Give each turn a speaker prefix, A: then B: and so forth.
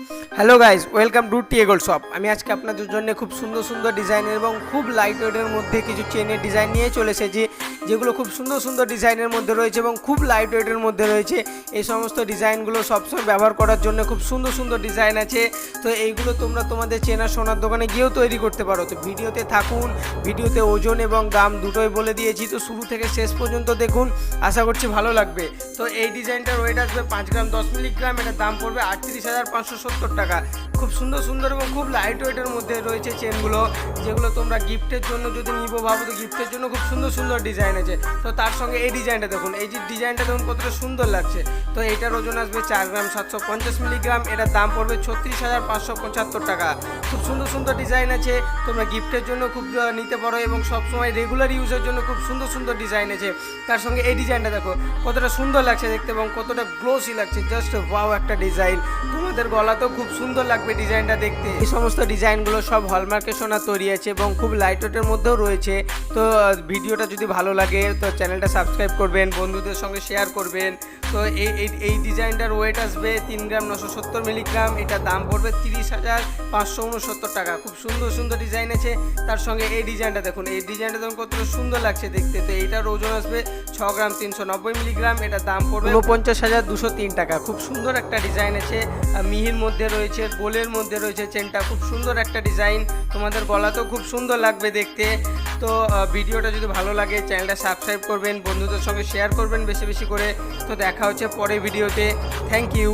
A: Hello guys, welcome to TA gold shop. আমি আজকে আপনাদের জন্য খুব সুন্দর সুন্দর ডিজাইনের এবং খুব লাইট ওয়েটের মধ্যে কিছু চেনের ডিজাইন নিয়ে চলে এসেছি, যেগুলো খুব সুন্দর সুন্দর ডিজাইনের মধ্যে রয়েছে এবং খুব লাইট ওয়েটের মধ্যে রয়েছে। এই সমস্ত ডিজাইনগুলো সবসময় ব্যবহার করার জন্য খুব সুন্দর সুন্দর ডিজাইন আছে। তো এইগুলো তোমরা তোমাদের চেনা সোনার দোকানে গিয়েও তৈরি করতে পারো। তো ভিডিওতে থাকুন, ভিডিওতে ওজন এবং দাম দুটোই বলে দিয়েছি, তো শুরু থেকে শেষ পর্যন্ত দেখুন, আশা করছি ভালো লাগবে। তো এই ডিজাইনটার ওয়েট আসবে 5 গ্রাম 10 মিলিগ্রাম, এটার দাম পড়বে 38,570 টাকা। খুব সুন্দর সুন্দর এবং খুব লাইট ওয়েটের মধ্যে রয়েছে চেনগুলো, যেগুলো তোমরা গিফটের জন্য যদি নিবো ভাবো, তো গিফটের জন্য খুব সুন্দর সুন্দর ডিজাইন আছে। তো তার সঙ্গে এই ডিজাইনটা দেখুন, এই যে ডিজাইনটা দেখুন কতটা সুন্দর লাগছে। তো এইটার ওজন আসবে 4 গ্রাম 750 মিলিগ্রাম, এটার দাম পড়বে 36,575 টাকা। খুব সুন্দর সুন্দর ডিজাইন আছে, তোমরা গিফটের জন্য খুব নিতে পারো এবং সবসময় রেগুলার ইউজের জন্য খুব সুন্দর সুন্দর ডিজাইন আছে। তার সঙ্গে এই ডিজাইনটা দেখো কতটা সুন্দর লাগছে দেখতে এবং কতটা গ্লোসি লাগছে, জাস্ট ওয়াও একটা ডিজাইন। তোমাদের গলাতেও খুব সুন্দর লাগবে ডিজাইনটা দেখতে। এই সমস্ত ডিজাইনগুলো সব হলমার্কের সোনা তৈরি আছে এবং খুব লাইট ওয়েটের মধ্যেও রয়েছে। তো ভিডিওটা যদি ভালো লাগে তো চ্যানেলটা সাবস্ক্রাইব করবেন, বন্ধুদের সঙ্গে শেয়ার করবেন। তো এই ডিজাইনটার ওয়েট আসবে 3 গ্রাম 970 মিলিগ্রাম, এটার দাম পড়বে 30,569 টাকা। খুব সুন্দর সুন্দর ডিজাইন আছে। তার সঙ্গে এই ডিজাইনটা দেখুন, এই ডিজাইনটা দেখুন কতটা সুন্দর লাগছে দেখতে। তো এইটার ওজন আসবে 6 গ্রাম 390 মিলিগ্রাম, এটার দাম পড়বে 49,203 টাকা। খুব সুন্দর একটা ডিজাইন আছে, মিহির মধ্যে রয়েছে, গোলের মধ্যে রয়েছে চেনটা, খুব সুন্দর একটা ডিজাইন। তোমাদের গলাতেও খুব সুন্দর লাগবে দেখতে। তো ভিডিওটা যদি ভালো লাগে চ্যানেলটা সাবস্ক্রাইব করবেন, বন্ধুদের সঙ্গে শেয়ার করবেন বেশি বেশি করে। তো দেখা হচ্ছে পরের ভিডিওতে। Thank you.